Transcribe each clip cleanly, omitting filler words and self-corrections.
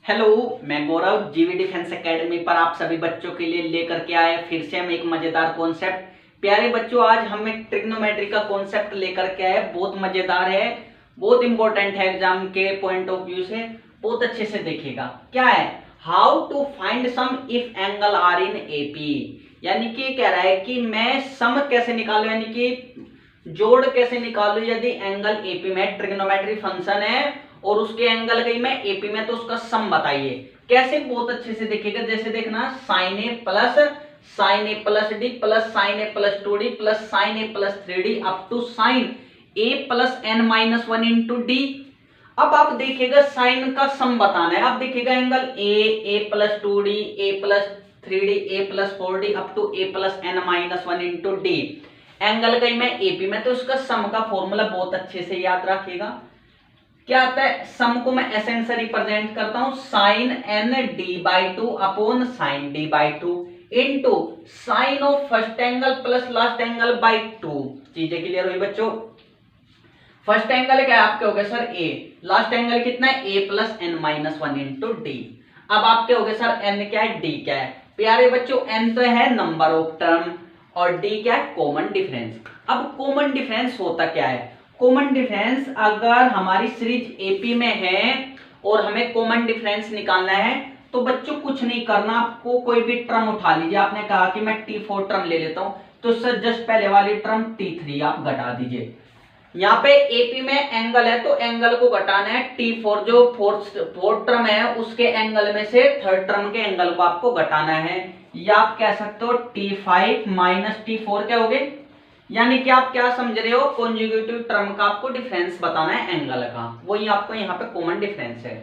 Hello, मैं गौरव जीवी defence academy पर आप सभी बच्चों के लिए लेकर के आए फिर से हम एक मजेदार कॉन्सेप्ट। प्यारे बच्चों, आज हम एक ट्रिग्नोमेट्री का कॉन्सेप्ट लेकर के आए। बहुत मजेदार है, बहुत इंपॉर्टेंट है एग्जाम के पॉइंट ऑफ व्यू से। बहुत अच्छे से देखिएगा। क्या है? How to find sum if angle are in AP. यानी कि कह रहा है कि मैं सम कैसे निकालूं, यानी कि जोड़ कैसे निकालू यदि एंगल एपी में ट्रिग्नोमेट्री फंक्शन है और उसके एंगल गई मैं एपी में, तो उसका सम बताइए कैसे। बहुत अच्छे से देखिएगा। जैसे देखना, sine A plus D plus sine A plus 2d plus sine A plus 3d up to sine A plus N minus 1 into D. अब आप देखिएगा साइन का सम बताना है। आप देखिएगा angle A plus 2d A plus 3d A plus 4d up to A plus N minus 1 into D. Angle गई मैं एपी में, तो इसका सम का फॉर्मूला बहुत अच्छे से याद रखिएगा। क्या आता है? सम को मैं ऐसे से रिप्रेजेंट करता हूं, sine N D by two upon sine D by two into sine of first angle plus last angle by two. चीजें क्लियर हुई बच्चों? फर्स्ट एंगल क्या है आपके हो गए सर ए, लास्ट एंगल कितना है a plus N minus 1 into D. अब आपके हो गए सर एन क्या है, डी क्या है। प्यारे बच्चों, एन तो है नंबर ऑफ टर्म और डी क्या है, कॉमन डिफरेंस। अब कॉमन डिफरेंस होता क्या है? कॉमन डिफरेंस अगर हमारी सीरीज एपी में है और हमें कॉमन डिफरेंस निकालना है तो बच्चों कुछ नहीं करना, आपको कोई भी टर्म उठा लीजिए। आपने कहा कि मैं T4 टर्म ले लेता हूं, तो सर जस्ट पहले वाली टर्म T3 आप घटा दीजिए। यहाँ पे एपी में एंगल है तो एंगल को घटाना है। T4 जो फोर्थ टर्म है उसके एंगल में से थर्ड टर्म के एंगल को आपको घटाना है, या आप कह सकते हो T5 माइनस T4 क्या हो गए। यानी कि आप क्या समझ रहे हो, कॉन्जुगेटिव टर्म का आपको डिफरेंस बताना है एंगल का, वही आपको यहाँ पे कॉमन डिफरेंस है।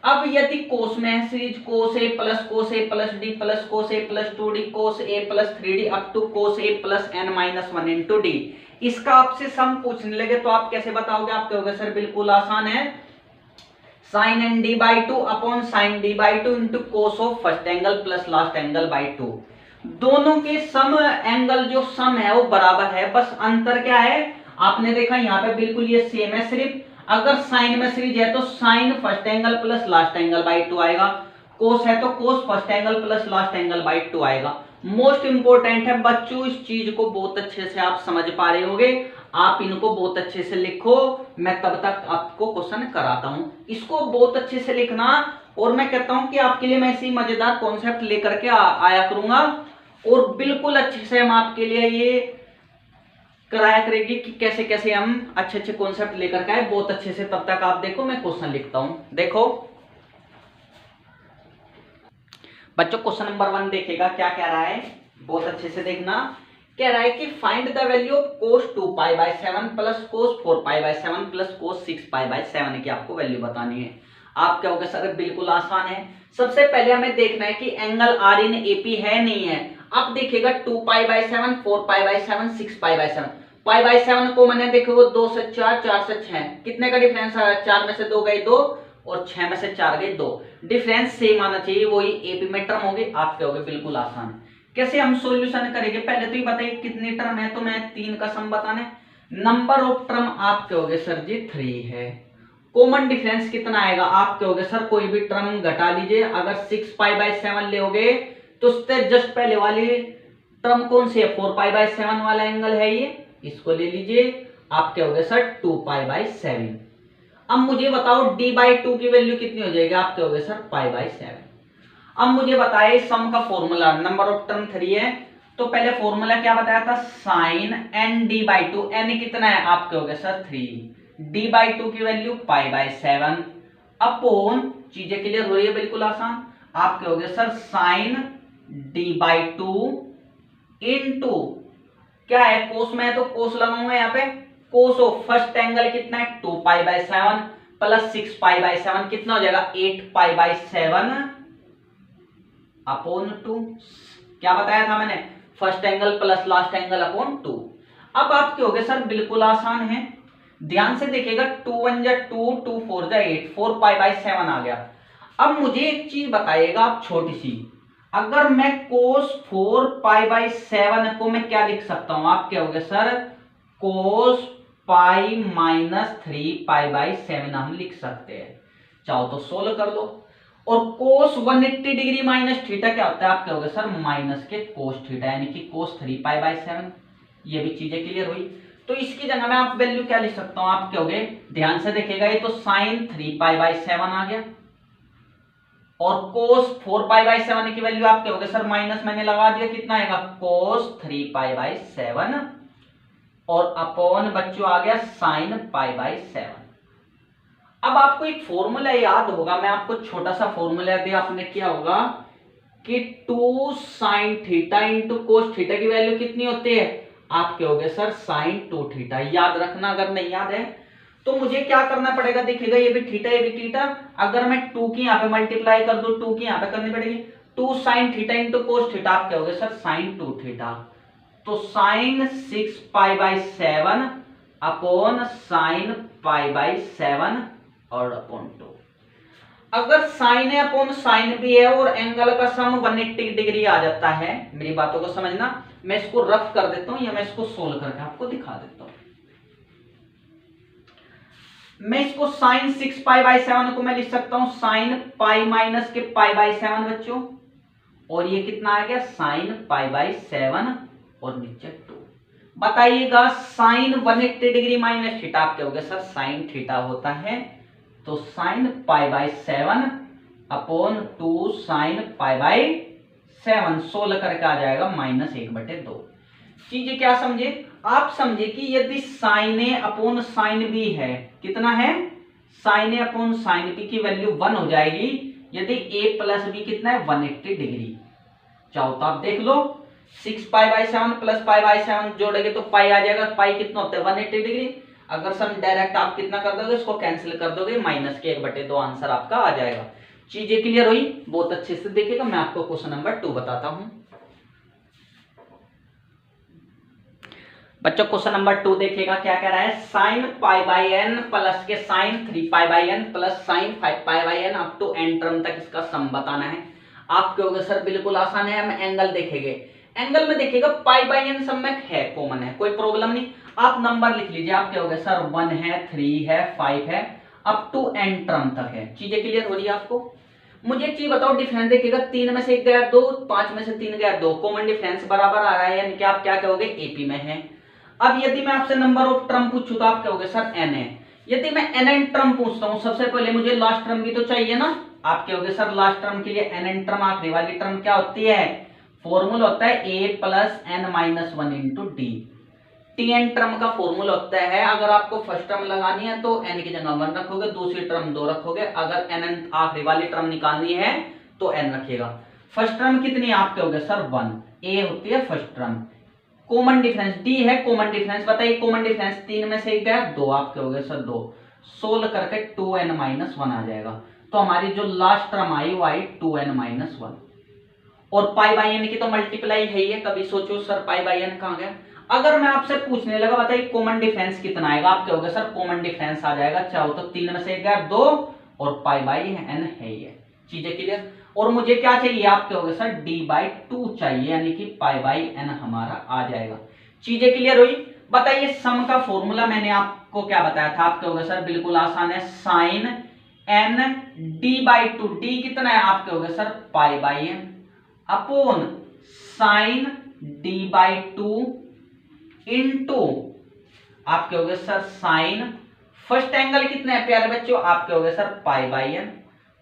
अब यदि कोस में है series, cos A plus D plus cos A plus 2d cos A plus 3d up to cos A plus N minus 1 into D. इसका आपसे सम पूछने लगे तो आप कैसे बताओगे? आप कहोगे सर बिल्कुल आसान है, sine N D by two upon sine D by two into cos of first angle plus last angle by two. दोनों के सम एंगल जो सम है वो बराबर है, बस अंतर क्या है आपने देखा यहाँ पे बिल्कुल ये सेम है। सिर्फ अगर साइन में सीरीज है तो sine first angle plus last angle by two आएगा, कोस है तो cos first angle plus last angle by two आएगा। मोस्ट इंपोर्टेंट है बच्चों, इस चीज को बहुत अच्छे से आप समझ पा रहे होगे। आप इनको बहुत अच्छे से लिखो, मैं तब तक आपको क्वेश्चन कराता हूं। इसको बहुत अच्छे से लिखना, और मैं कहता हूं कि आपके लिए मैं ऐसी मजेदार कॉन्सेप्ट लेकर के आया करूंगा और बिल्कुल अच्छे से हम आपके लिए ये कराया करेगी कि कैसे कैसे हम अच्छे अच्छे कॉन्सेप्ट लेकर के आए बहुत अच्छे से। तब तक आप देखो, मैं क्वेश्चन लिखता हूं। देखो बच्चों, क्वेश्चन नंबर 1 देखेगा क्या कह रहा है, बहुत अच्छे से देखना। कह रहा है कि find the value of cos 2π/7 plus cos 4π/7 plus cos 6π/7 की आपको वैल्यू बतानी है। आप क्या होगा सर? बिल्कुल आसान है। सबसे पहले हमें देखना है कि एंगल आर इन एपी है नहीं है। आप देखिएगा 2π/7 4π/7 6π/7, π/7 को मैंने देखो 2 से 4 4 से 6, कितने का डिफरेंस आ रहा है? 4 में से 2 गए 2 और 6 में से 4 गए 2। डिफरेंस सेम आना चाहिए, वही एपी में टर्म होगी। आप क्या होगे? बिल्कुल आसान। कैसे हम सॉल्यूशन करेंगे? पहले तो ये बताइए कितने टर्म है, तो मैं 3 का सम बताना है। नंबर ऑफ टर्म आप क्या होगे सर जी? 3 है। कॉमन डिफरेंस कितना आएगा? आप क्या होगे सर? कोई भी टर्म घटा लीजिए। अगर 6π/7 लोगे तो उससे जस्ट पहले वाली टर्म कौन सी है? 4π/7 वाला एंगल है ये, इसको ले लीजिए। आप क्या होगे सर? 2π/7। अब मुझे बताओ d/2 की वैल्यू कितनी हो जाएगी? आप क्या होगे सर? π/7। अब मुझे बताइए सम का फॉर्मूला, नंबर ऑफ टर्म 3 है तो पहले फॉर्मूला क्या बताया था? Sign N d/2। एन कितना है? आप क्या होगे सर? 3। d/2 की वैल्यू π/7 अपॉन, चीजें क्लियर हो रही है? बिल्कुल आसान। आप क्या होगे सर? साइन d/2 इंटू क्या है, कोस में है तो कोस लगाऊंगा यहाँ पे, कोस ऑफ फर्स्ट एंगल कितना है? 2π/7 प्लस 6π/7 कितना हो जाएगा? 8π/7 अपॉन 2। क्या बताया था मैंने? First angle plus last angle upon 2। अब आप क्या हो गए सर? बिल्कुल आसान है, ध्यान से देखिएगा। 2 1 जा 2, 2 4 जा 8, 4π/7 आ गया। अब मुझे एक चीज बताइएगा आप छोटी सी, अगर मैं cos 4π/7 को मैं क्या लिख सकता हूं? आप क्या हो गए सर? cos π - 3π/7 हम लिख सकते हैं। चाहो तो सोल्व कर लो। और कोस 180 डिग्री माइनस थीटा क्या होता है, आप कहोगे सर माइनस के कोस थीटा, यानी कि कोस 3π/7। ये भी चीजें क्लियर हुई। तो इसकी जगह में आप वैल्यू क्या लिख सकता हूं, आप कहोगे ध्यान से देखिएगा, ये तो साइन 3π/7 आ गया, और कोस 4π/7 की वैल्यू आप कहोगे सर माइनस मैंने लगा दिया, कितना आएगा कोस 3π/7, और अपॉन बच्चों आ गया साइन π/7। अब आपको एक फॉर्मूला याद होगा, मैं आपको छोटा सा फॉर्मूला दिया, आपने क्या होगा कि 2 sine theta into cos theta की वैल्यू कितनी होती है, आप कहोगे सर साइन 2 थीटा। याद रखना, अगर नहीं याद है तो मुझे क्या करना पड़ेगा, देखिएगा ये भी थीटा ये भी थीटा, अगर मैं 2 की यहाँ पे मल्टीप्लाई कर दूं, 2 की यहाँ पे करनी पड़ेगी, 2 sine theta into cos theta, आप कहोगे सर साइन 2 थीटा। तो साइन 6π/7 अपॉन साइन π/7 और अपॉन 2। अगर साइन है अपॉन साइन भी है और एंगल का सम 180 डिग्री आ जाता है, मेरी बातों को समझना, मैं इसको रफ कर देता हूं या मैं इसको सोल्व करके आपको दिखा देता हूं। मैं इसको साइन 6π/7 को मैं लिख सकता हूं साइन पाई माइनस के π/7 बच्चों, और ये कितना आ गया साइन π/7 और नीचे 2। बताइएगा साइन 180 डिग्री माइनस थीटा, आप कहोगे सर साइन थीटा होता है, तो साइन π/7 अपॉन 2 साइन π/7, 16 करके आ जाएगा -1/2। चीजें क्या समझे, आप समझे कि यदि साइन ए अपॉन साइन बी है, कितना है साइन ए अपॉन साइन बी की वैल्यू 1 हो जाएगी, यदि a प्लस बी कितना है 180 डिग्री। चाहो तो आप देख लो, 6π/7 प्लस π/7 जोड़ेंगे तो पाई आ जाएगा, पाई कितना होता है 180 डिग्री। अगर सम डायरेक्ट आप कितना कर दोगे, इसको कैंसिल कर दोगे, -1/2 आंसर आपका आ जाएगा। चीजें क्लियर हुई, बहुत अच्छे से देखिएगा। मैं आपको क्वेश्चन नंबर 2 बताता हूं बच्चों। क्वेश्चन नंबर 2 देखिएगा क्या कह रहा है, साइन π/n प्लस के sine 3π/n plus sine 5π/n up to n term तक इसका सम बताना है। आप कहोगे सर बिल्कुल आसान है, हम एंगल देखेंगे, एंगल में देखिएगा π/n सब में है, कॉमन है, कोई प्रॉब्लम नहीं। आप नंबर लिख लीजिए, आप कहोगे सर 1 है 3 है 5 है अप टू n टर्म तक है। चीजें क्लियर हो रही है आपको। मुझे एक चीज बताओ, डिफरेंस देखिएगा, 3 में से 1 गया 2, 5 में से 3 गया 2, कॉमन डिफरेंस बराबर आ रहा है, यानी कि आप क्या कहोगे एपी में है। अब यदि मैं आपसे नंबर ऑफ टर्म पूछूं तो आप कहोगे सर n है। यदि मैं nn टर्म पूछता हूं, सबसे पहले मुझे लास्ट टर्म भी तो चाहिए ना, आप कहोगे सर लास्ट टर्म के लिए nn टर्म आखिरी वाली टर्म क्या होती है, फॉर्मूला होता है a plus n-1 into D. tn term का फॉर्मूला होता है, अगर आपको फर्स्ट टर्म लगानी है तो n की जगह 1 रखोगे, दूसरी टर्म 2 रखोगे, अगर nn आखिरी वाली टर्म निकालनी है तो n रखिएगा। फर्स्ट टर्म कितनी है, आप कहोगे सर 1, a होती है first term. Common difference d है, कॉमन डिफरेंस बताइए, कॉमन डिफरेंस 3 में से 1 गया 2, आप कहोगे सर 2, 16 करके 2n-1 आ जाएगा। तो हमारी जो लास्ट टर्म आई वो आई 2n-1, और π/n की तो मल्टीप्लाई है ही है। कभी सोचो सर π/n कहां गया। अगर मैं आपसे पूछने लगा बताइए कॉमन डिफरेंस कितना आएगा, आप कहोगे सर कॉमन डिफरेंस आ जाएगा, चाहो तो 3 में से 1 गया 2, और π/n है ही है। चीजें क्लियर। और मुझे क्या चाहिए, आप कहोगे सर d/2 चाहिए, यानी कि π/n हमारा आ जाएगा। चीजें क्लियर हुई। बताइए सम का फॉर्मूला मैंने आपको क्या बताया था, आप कहोगे सर बिल्कुल आसान है, साइन n d/2, d कितना है, आप कहोगे sir π/n upon sine d/2 into, आप कहोगे सर साइन फर्स्ट एंगल कितना है प्यारे बच्चों, आप कहोगे sir π/n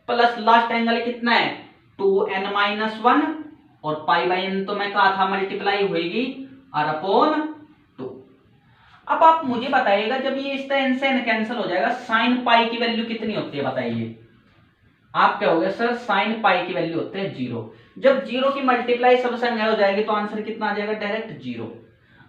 plus last angle कितना है 2n-1, और π/n तो मैं कहा था मल्टीप्लाई होगी, और अपॉन 2। अब आप मुझे बताइएगा जब ये इस तरह n से n कैंसिल हो जाएगा, साइन पाई की वैल्यू कितनी होती है बताइए, आप कहोगे सर साइन पाई की वैल्यू होती है 0। जब 0 की मल्टीप्लाई सब संख्या हो जाएगी तो आंसर कितना आ जाएगा, डायरेक्ट 0।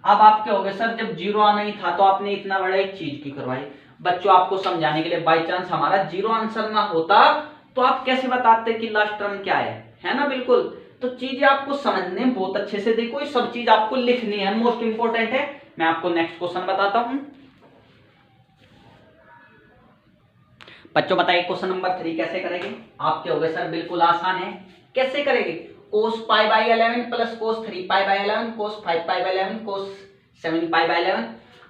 अब आप कहोगे सर जब 0 आना ही था तो आपने इतना बड़ा एक चीज की करवाई। बच्चों आपको समझाने के लिए, बाई चांस हमारा 0 आंसर ना होता तो आप कैसे बताते कि लास्ट टर्म क्या है ना, बिल्कुल। तो चीजें आपको समझने बहुत अच्छे से देखो, ये सब चीज आपको लिखनी है, मोस्ट इंपोर्टेंट है। मैं आपको नेक्स्ट क्वेश्चन बताता हूं बच्चों। बताइए क्वेश्चन नंबर 3 कैसे करेंगे, आप क्या होगा सर बिल्कुल आसान है, कैसे करेंगे, cos π/11 plus cos 3π/11 cos 5π/11 cos 7π/11।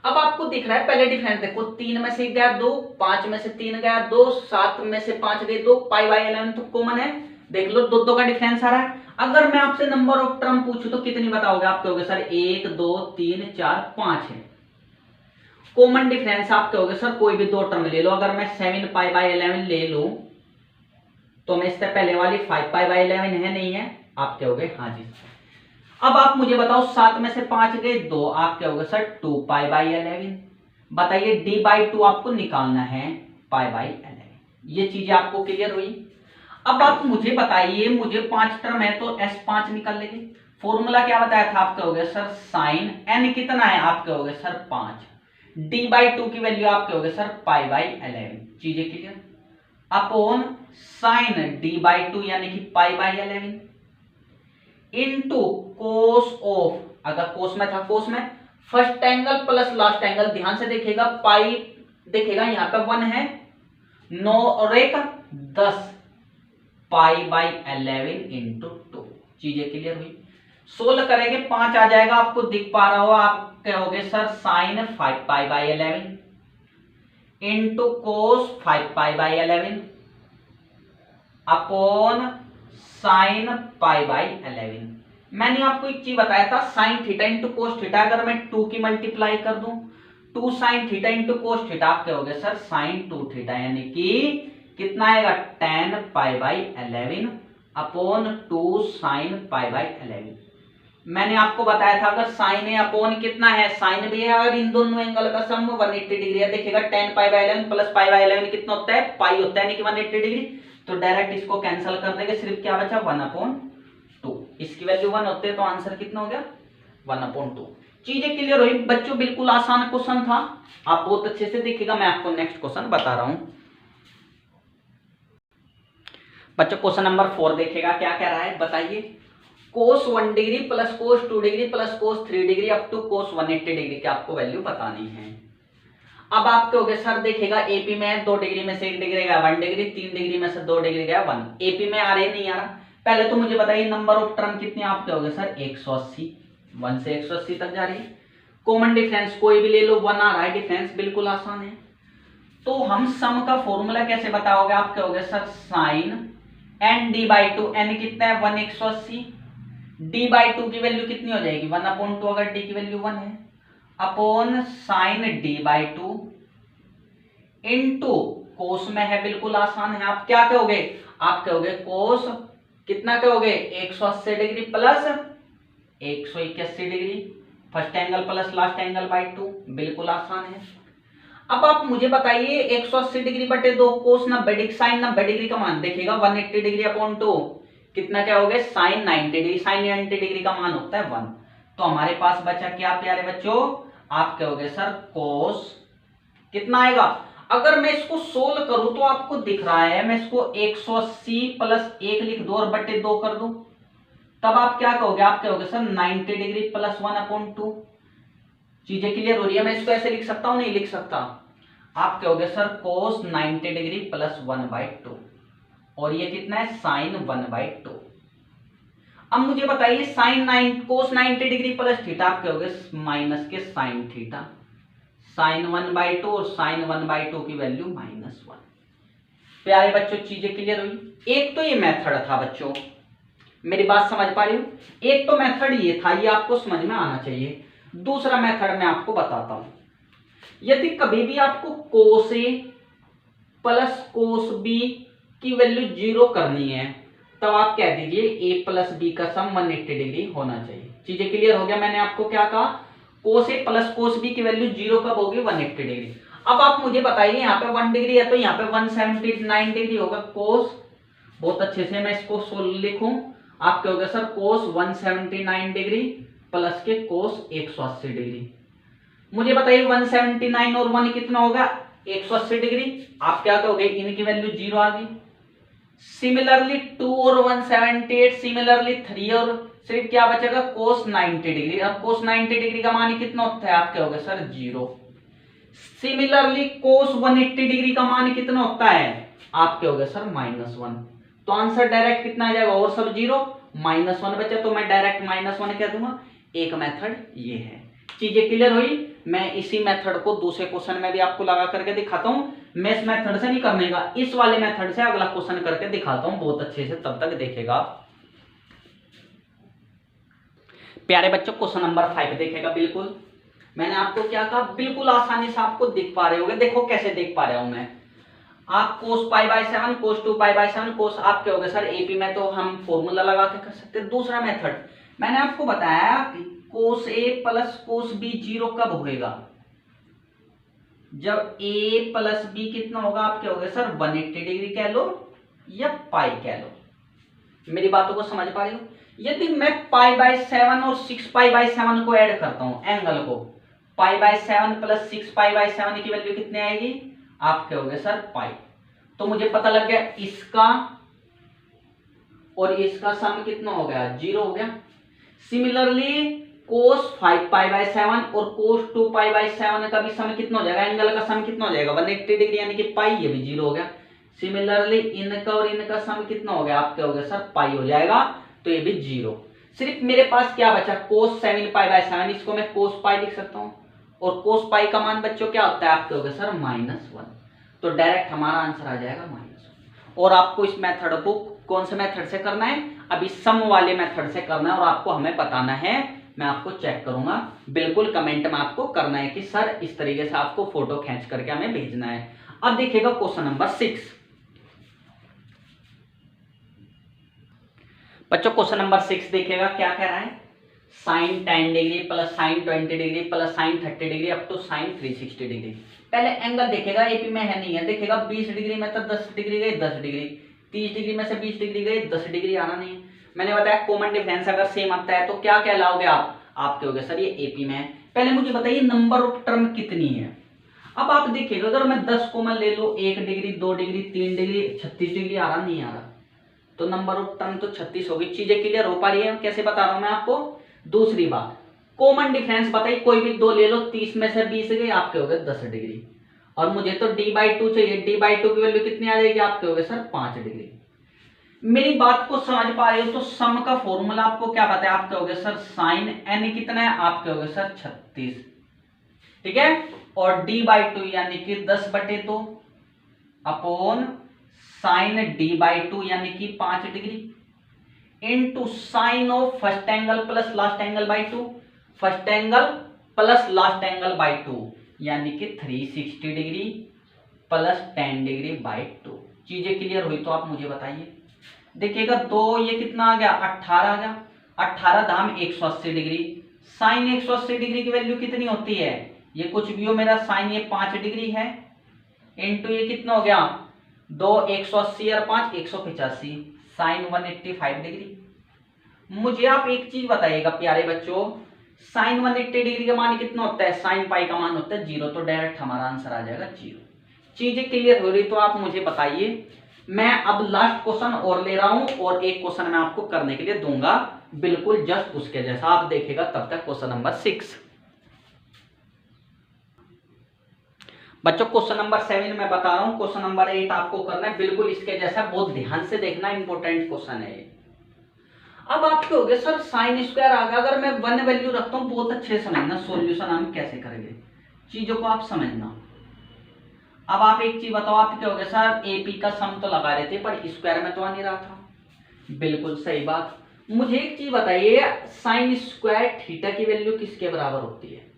अब आपको दिख रहा है पहले डिफरेंस देखो, 3 में से गया 2, 5 में से 3 गया 2, 7 में से 5 गए 2, पाई बाई 11 तो कॉमन है, देख लो 2 2 का डिफरेंस आ रहा है। अगर मैं आपसे नंबर ऑफ टर्म पूछूं तो कितनी बताओगे? आप कहोगे सर 1 2 3 4 5 है। कॉमन डिफरेंस आप कहोगे सर कोई भी 2 टर्म ले लो। अगर मैं 7 पाई बाई 11 ले लूं तो मैं इससे पहले वाली 5 पाई बाई 11 है नहीं है? आप कहोगे हाँ जी। अब आप मुझे बताओ 7 में से 5 गए 2, आप कहोगे सर 2 पाई बाई 11। बताइए d बाई 2 आपको निकालना है पाई बाई 11। ये चीजें आपको क्लियर हुई? अब आप मुझे बताइए, मुझे 5 टर्म है तो S5 निकाल लेंगे। फॉर्मूला क्या बताया था? आप कहोगे सर साइन n कितना है? आप कहोगे सर 5। d बाई 2 की वैल्यू आप कहोगे सर पाई बाई 11। चीजें clear? Upon sine d by 2 यानी कि पाई बाई 11 इनटू कोस ऑफ, अगर कोस में था कोस में first angle plus last angle, ध्यान से देखिएगा पाई देखिएगा यहां पे 1 है 9 और 1 10, पाई बाई 11 इंटू 2। चीजें क्लियर हुई? सोल्व करेंगे 5 आ जाएगा, आपको दिख पा रहा हो। आप कहोगे sir sine 5 pi by 11 into cos 5 pi by 11 upon sine pi by 11। मैंने आपको एक चीज बताया था sine theta into cos theta, अगर मैं 2 की मल्टीप्लाई कर दूं 2 sine theta into cos theta, आप कहोगे सर साइन 2 थीटा यानी कि कितना आएगा 10 पाई by 11 upon 2 sign pi by 11। मैंने आपको बताया था अगर साइन है अपॉन कितना है साइन भी है, अगर इन दोनों एंगल का सम 180 डिग्री है, देखिएगा 10 पाई बाई 11 प्लस पाई बाई 11 कितना होता है? पाई होता है यानी कि 180 डिग्री। तो डायरेक्ट इसको कैंसिल कर देंगे, सिर्फ क्या बचा 1/2। इसकी वैल्यू 1 होते है तो आंसर कितना हो गया 1/2। चीजें क्लियर हुई बच्चों? बिल्कुल आसान क्वेश्चन था, आप बहुत अच्छे से देखिएगा। मैं आपको नेक्स्ट क्वेश्चन बता रहा हूं बच्चों। क्वेश्चन नंबर 4 देखिएगा क्या कह रहा है, बताइए। Cos 1 degree plus cos 2 degree plus cos 3 degree up to cos 180 degree की आपको वैल्यू बतानी है। अब आप कहोगे सर देखिएगा एपी में 2 डिग्री में से 1 डिग्री गया 1 डिग्री, 3 डिग्री में से 2 डिग्री गया 1। एपी में आ रहे नहीं आ रहा। पहले तो मुझे बताइए नंबर ऑफ टर्म कितने? आप कहोगे सर 180, 1 से 180 तक जा रही है। कॉमन डिफरेंस कोई भी ले लो 1 आ रहा है, डिफरेंस बिल्कुल आसान है। तो हम सम का फॉर्मूला कैसे बताओगे? आप कहोगे sir sine N D by 2, N कितना है 1 180, डी बाई 2 की वैल्यू कितनी हो जाएगी 1/2, अगर डी की वैल्यू 1 है upon sine D by 2 into cos में है, बिल्कुल आसान है। आप क्या कहोगे? आप कहोगे कोस कितना कहोगे 180 degree plus 181 degree, first angle plus last angle by 2, बिल्कुल आसान है। अब आप मुझे बताइए 180 डिग्री बटे 2 कोस 90 डिग्री, साइन 90 डिग्री का मान देखिएगा 180 डिग्री अपॉन 2 कितना क्या हो गया साइन 90 डिग्री, साइन 90 डिग्री का मान होता है 1। तो हमारे पास बचा क्या प्यारे बच्चों? आप कहोगे सर कोस कितना आएगा? अगर मैं इसको सोल्व करूं तो आपको दिख रहा है मैं इसको 180 प्लस 1 लिख दूं और बटे 2 कर दूं, तब आप क्या कहोगे? आप कहोगे सर 90 डिग्री प्लस 1/2। चीजें क्लियर हो रही है? मैं इसको ऐसे लिख सकता हूं नहीं लिख सकता? आप कहोगे सर कोस 90 डिग्री प्लस 1/2 और ये कितना है साइन 1/2। अब मुझे बताइए साइन 9 कोस 90 डिग्री प्लस थीटा, आप कहोगे माइनस के साइन थीटा, साइन 1/2 और साइन 1/2 की वैल्यू -1। प्यारे बच्चों चीजें क्लियर हुई? एक तो ये मेथड था बच्चों, मेरी बात समझ पा रही हो? एक तो मेथड ये था, ये आपको समझ में आना चाहिए। दूसरा मेथड मैं आपको बताता हूं। यदि कभी भी आपको कोस ए प्लस कोस बी की वैल्यू 0 करनी है तब आप कह दीजिए a प्लस बी का सम 180 डिग्री होना चाहिए। चीजें क्लियर हो गया? मैंने आपको क्या कहा? कोस ए प्लस कोस बी की वैल्यू 0 कब होगी 180 डिग्री। अब आप मुझे बताइए यहाँ पे 1 डिग्री है तो यहाँ पे 179 डिग्री होगा कोस। बहुत अच्छे से मैं इसको सोल्व लिखूं, आप कहोगे सर कोस 179 डिग्री प्लस के कोस 180 डिग्री। मुझे बताइए 179 और 1 कितना होगा 180 डिग्री। आप क्या कहोगे? इनकी वैल्यू 0 आ गई। सिमिलरली 2 और 178, सिमिलरली 3 और सिर्फ क्या बचेगा कोस 90 डिग्री। अब कोस 90 डिग्री का मान कितना होता है? आप कहोगे सर 0। सिमिलरली कोस 180 डिग्री का मान कितना होता है? आप कहोगे सर -1। तो आंसर डायरेक्ट कितना आ जाएगा? और सब 0 -1 बचा तो मैं डायरेक्ट -1 कह दूंगा। एक मेथड ये है। चीजें क्लियर हुई? मैं इसी मेथड को दूसरे क्वेश्चन में भी आपको लगा करके दिखाता हूं। मैं इस मेथड से नहीं करने का, इस वाले मेथड से अगला क्वेश्चन करके दिखाता हूं बहुत अच्छे से, तब तक देखेगा। प्यारे बच्चों क्वेश्चन नंबर 5 देखेगा। बिल्कुल मैंने आपको क्या कहा, बिल्कुल आसानी से आपको दिख पा रहे होंगे। देखो कैसे देख पा रहा हूं मैं, आप cos π/7 cos 2π/7 cos आप क्या हो गए सर, एपी में तो हम फॉर्मूला लगा के कर सकते हैं। दूसरा मेथड मैंने आपको बताया कि cos a plus cos b 0 कब होएगा, जब a प्लस b कितना होगा, आप क्या हो गए सर 180 डिग्री कह लो या पाई कह लो। मेरी बातों को समझ पा रहे हो। यदि मैं π/7 और 6π/7 को ऐड करता हूं एंगल को, π/7 प्लस 6π/7 की वैल्यू कितनी आएगी, आप कहोगे सर पाई। तो मुझे पता लग गया इसका और इसका सम कितना हो गया, 0 हो गया। सिमिलरली cos 5π/7 और cos 2π/7 का भी सम कितना हो जाएगा, एंगल का सम कितना हो जाएगा 180 डिग्री, यानी कि पाई, ये भी 0 हो गया। सिमिलरली इनका और इनका सम कितना हो गया, आप कहोगे सर पाई हो जाएगा, तो ये भी 0। सिर्फ मेरे पास क्या बचा, cos 7π/7, इसको मैं cos पाई लिख सकता हूं, और cos पाई का मान बच्चों क्या होता है, आप कहोगे सर -1। तो डायरेक्ट हमारा आंसर आ जाएगा -1। और आपको इस मेथड को कौन से मेथड से करना है, अभी सम वाले मेथड से करना है, और आपको हमें बताना है, मैं आपको चेक करूंगा, बिल्कुल कमेंट में आपको करना है कि सर इस तरीके से आपको फोटो खींच करके हमें भेजना है। अब देखिएगा क्वेश्चन नंबर 6 बच्चों, क्वेश्चन नंबर 6 देखिएगा क्या कह रहा है, sine 10 degree plus sine 20 degree plus sine 30 degree up to sine 360 degree. पहले एंगल देखेगा, एपी में है नहीं है, देखेगा 20 डिग्री में तो 10 डिग्री गई 10 डिग्री, 30 डिग्री में से 20 डिग्री गई 10 डिग्री आना नहीं है। मैंने बताया कॉमन डिफरेंस अगर सेम आता है तो क्या कहलाओगे आप कहोगे सर ये एपी में है। पहले मुझे बताइए नंबर ऑफ टर्म कितनी है। अब आप देखिएगा अगर मैं 10 कॉमन ले लो, 1 डिग्री 2 डिग्री 3 डिग्री 36 डिग्री आ रहा नहीं आ रहा, तो नंबर ऑफ टर्म तो 36 होगी। चीजें क्लियर हो पा रही है, कैसे बता रहा हूं मैं आपको। दूसरी बात, कॉमन डिफरेंस बताइए, कोई भी 2 ले लो, 30 में से 20 गए, आप कहोगे 10 डिग्री, और मुझे तो d/2 चाहिए, d/2 की वैल्यू कितनी आ जाएगी, आप कहोगे सर 5 डिग्री। मेरी बात को समझ पा रहे हो, तो सम का फॉर्मूला आपको क्या पता है, आप कहोगे सर साइन n कितना है, आप कहोगे सर 36, ठीक है, और d/2 यानी कि 10/2 अपॉन साइन d/2 यानी कि 5 degree into sine of first angle plus last angle by 2, first angle plus last angle by 2 यानी कि 360 डिग्री प्लस 10 डिग्री बाई 2। चीजें क्लियर हुई तो आप मुझे बताइए। देखिएगा 2 ये कितना आ गया, 18 आ गया, 18 धाम 180 डिग्री, साइन 180 डिग्री की वैल्यू कितनी होती है, ये कुछ भी हो मेरा साइन ये 5 डिग्री है, इनटू ये कितना हो गया 2 180 और 5 185, साइन 185 डिग्री। मुझे आप एक चीज बताइएगा प्यारे बच्चों, साइन 180 डिग्री का मान कितना होता है, साइन पाई का मान होता है 0, तो डायरेक्ट हमारा आंसर आ जाएगा 0। चीजें क्लियर हो रही तो आप मुझे बताइए। मैं अब लास्ट क्वेश्चन और ले रहा हूं, और एक क्वेश्चन मैं आपको करने के लिए दूंगा बिल्कुल जस्ट उसके जैसा, आप देखिएगा तब तक। क्वेश्चन नंबर 6 बच्चों, क्वेश्चन नंबर 7 मैं बता रहा हूं, क्वेश्चन नंबर 8 आपको करना है बिल्कुल इसके जैसा, बहुत ध्यान से देखना, इंपॉर्टेंट क्वेश्चन है ये। अब आप कहोगे सर साइन स्क्वायर आ गया, अगर मैं 1 वैल्यू रखता हूं, बहुत अच्छे से समझना सॉल्यूशन हम कैसे करेंगे, चीजों को आप समझना। अब आप एक चीज बताओ, आप कहोगे सर एपी का सम तो लगा रहे थे पर स्क्वायर में तो आ नहीं रहा था, बिल्कुल सही बात। मुझे एक चीज बताइए, साइन स्क्वायर थीटा की वैल्यू किसके बराबर होती है,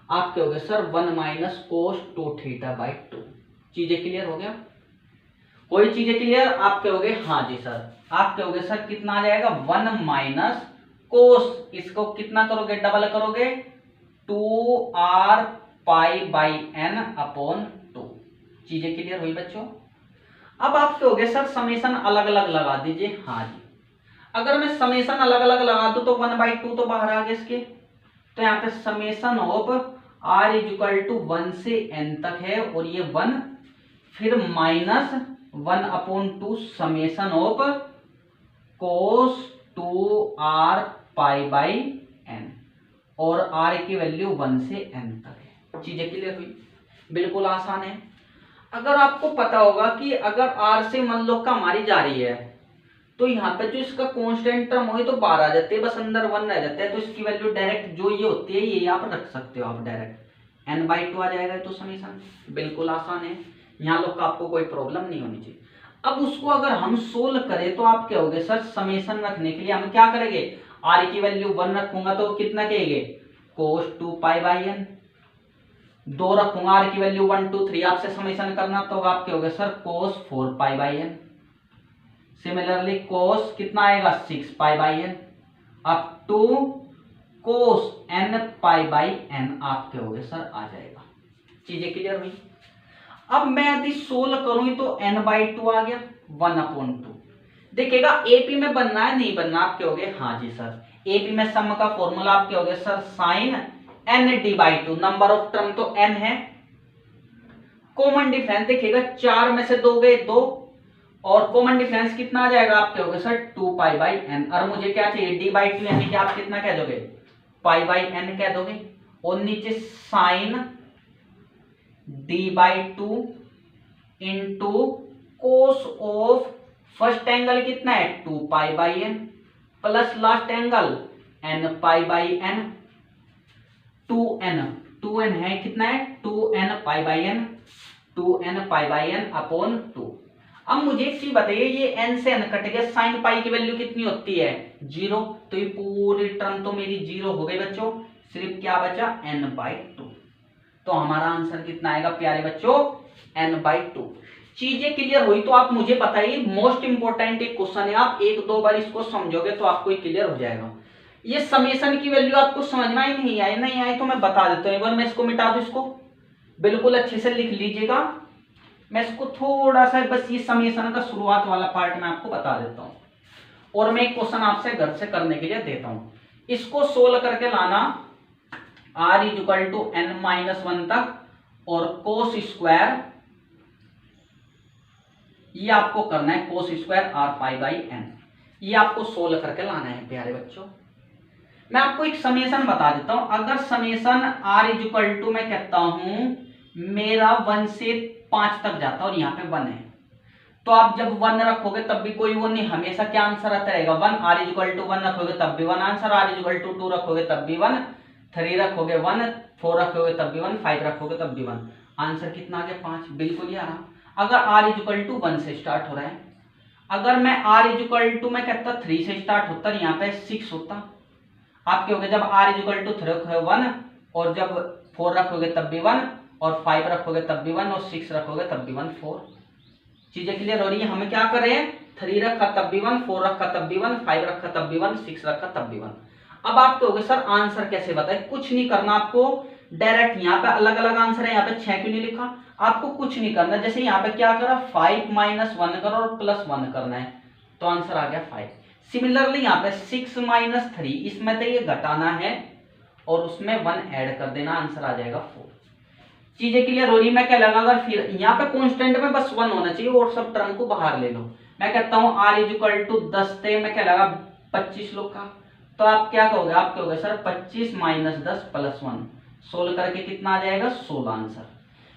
आप कहोगे सर 1 - cos 2θ/2। चीजें क्लियर हो गया, कोई चीजें क्लियर, आप कहोगे हाँ जी सर, आप कहोगे सर कितना आ जाएगा 1 - cos, इसको कितना करोगे डबल करोगे 2r π/n अपॉन 2। चीजें क्लियर हुई बच्चों। अब आप कहोगे सर समेशन अलग अलग लगा दीजिए, हाँ जी, अगर मैं समेशन अलग अलग लगा दूं तो 1/2 तो बाहर आ गया इसके, तो यहाँ पे समेशन ऑफ r = 1 से n तक है, और ये 1 फिर -1/2 summation of cos 2r π/n, और r की वैल्यू 1 से n तक है। चीजें क्लियर हुई, बिल्कुल आसान है। अगर आपको पता होगा कि अगर r से मान लो कम आ रही जा रही है, तो यहाँ पे जो इसका कांस्टेंट टर्म हो तो बाहर आ जाते हैं, बस अंदर 1 रह जाता है, तो इसकी वैल्यू डायरेक्ट जो ये होती है ये आप रख सकते हो, आप डायरेक्ट n/2 आ जाएगा। तो समीकरण बिल्कुल आसान है, यहाँ लोग का आपको कोई प्रॉब्लम नहीं होनी चाहिए। अब उसको अगर हम सोल्व करें तो आप क्या होगे सर, समेशन रखने के लिए हम क्या करेंगे, r की वैल्यू 1 रखूंगा तो कितना कहेंगे cos 2π/n, 2 रखूंगा r की वैल्यू 1 2 3, आपसे समेशन करना तो आप क्या होगे sir cos 4π/n। Similarly cos कितना आएगा 6π/n up to cos n/n आप क्या होगे सर आ जाएगा। चीजें क्लियर हुई। अब मैं यदि सोल्व करूं तो n/2 आ गया 1/2। देखिएगा एपी में बनना है नहीं बनना, आप क्या होगे हाँ जी सर एपी में सम का फॉर्मूला आप क्या होगे sir sine n/2, number of term तो n है, कॉमन डिफरेंस देखिएगा 4 में से 2 गए 2 और कॉमन डिफरेंस कितना आ जाएगा आप क्या होगे सर 2π/n, और मुझे क्या चाहिए d/2 यानी कि आप कितना कह दोगे π/n कह दोगे, और नीचे sine d/2 into cos of first angle कितना है 2π/n plus last angle n/n, 2n है कितना है 2n/n अपॉन 2। अब मुझे एक चीज बताइए, ये n से n कट गया, साइन पाई की वैल्यू कितनी होती है 0, तो ये पूरी टर्म तो मेरी 0 हो गई बच्चों, सिर्फ क्या बचा n/2। तो हमारा आंसर कितना आएगा प्यारे बच्चों n/2। चीजें क्लियर हुई तो आप मुझे बताइए, मोस्ट इंपोर्टेंट एक क्वेश्चन है, आप एक दो बार इसको समझोगे तो आपको क्लियर हो जाएगा। ये समेशन की वैल्यू आपको समझ में आई नहीं आई, नहीं आई तो मैं बता देता हूँ, एक बार मैं इसको मिटा दूं, इसको बिल्कुल अच्छे से लिख लीजिएगा। मैं इसको थोड़ा सा बस ये समेशन का शुरुआत वाला पार्ट मैं आपको बता देता हूँ, और मैं एक क्वेश्चन आपसे घर से करने के लिए देता हूँ। इसको सोल्व करके लाना r = n-1 तक, और cos स्क्वायर ये आपको करना है cos स्क्वायर r/n, ये आपको सोल्व करके लाना है प्यारे बच्चों। मैं आपको एक समेशन बता देता हूं, अगर समेशन r मैं कहता हूं मेरा 1 से 5 तक जाता और यहाँ पे 1 है, तो आप जब 1 रखोगे तब भी कोई वो नहीं, हमेशा क्या आंसर आता रहेगा 1, r = 1 रखोगे तब भी 1 आंसर, r = 2 रखोगे तब भी 1, 3 रखोगे 1, 4 रखोगे तब भी 1, 5 रखोगे तब भी 1। आंसर कितना आ गया 5, बिल्कुल ही आ रहा। अगर r = 1 से स्टार्ट हो रहा है, अगर मैं r मैं कहता 3 से स्टार्ट होता और यहाँ पे 6 होता, आप क्या होगे जब r = 3 रखोगे 1, और जब 4 रखोगे तब भी 1, और 5 रखोगे तब भी 1, और 6 रखोगे तब भी 1, 4। चीजें क्लियर हो रही है। हमें क्या कर रहे हैं, 3 रखा तब भी 1, 4 रखा तब भी 1, 5 रखा तब भी 1, 6 रखा तब भी 1। अब आप कहोगे सर आंसर कैसे बताए, कुछ नहीं करना आपको, डायरेक्ट यहाँ पे अलग अलग आंसर है, यहाँ पे 6 क्यों नहीं लिखा, आपको कुछ नहीं करना, जैसे यहाँ पे क्या करा 5 - 1 करो और +1 करना है, तो आंसर आ गया 5। सिमिलरली यहाँ पे 6 - 3, इसमें तो ये घटाना है और उसमें 1 ऐड कर देना, आंसर आ जाएगा 4। चीजें क्लियर हो रही, मैं क्या लगा, अगर फिर यहाँ पे कांस्टेंट में बस 1 होना चाहिए और सब टर्म को बाहर ले लो। मैं कहता हूँ r = 10 थे, मैं क्या लगा 25 लोग का, तो आप क्या कहोगे, आप कहोगे सर 25 - 10 + 1, सोल्व करके कितना आ जाएगा 16 आंसर।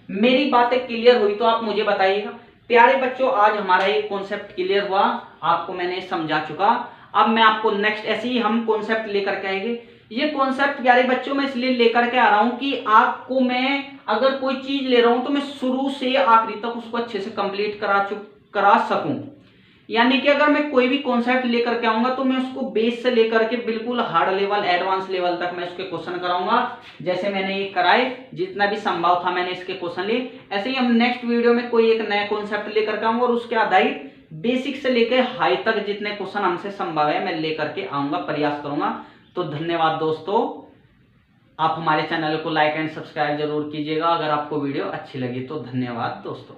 मेरी बातें क्लियर हुई तो आप मुझे बताइएगा। प्यारे बच्चों आज हमारा ये कॉन्सेप्ट क्लियर हुआ, आपको मैंने समझा चुका। अब मैं आपको नेक्स्ट ऐसे ही हम कॉन्सेप्ट लेकर के आएंगे। ये कॉन्सेप्ट प्यारे बच्चों में इसलिए लेकर के आ रहा हूं कि आपको मैं अगर कोई चीज ले रहा हूं तो मैं शुरू से आखिरी तक उसको अच्छे से कंप्लीट करा सकूं। यानी कि अगर मैं कोई भी कॉन्सेप्ट लेकर के आऊंगा तो मैं उसको बेस से लेकर के बिल्कुल हार्ड लेवल एडवांस लेवल तक मैं उसके क्वेश्चन कराऊंगा, जैसे मैंने ये कराए, जितना भी संभव था मैंने इसके क्वेश्चन लिए। ऐसे ही हम नेक्स्ट वीडियो में कोई एक नया कॉन्सेप्ट लेकर के आऊंगा और उसके आधारित बेसिक से लेकर हाई तक जितने क्वेश्चन हमसे संभव है मैं लेकर के आऊंगा, प्रयास करूंगा। तो धन्यवाद दोस्तों, आप हमारे चैनल को लाइक एंड सब्सक्राइब जरूर कीजिएगा अगर आपको वीडियो अच्छी लगी तो। धन्यवाद दोस्तों।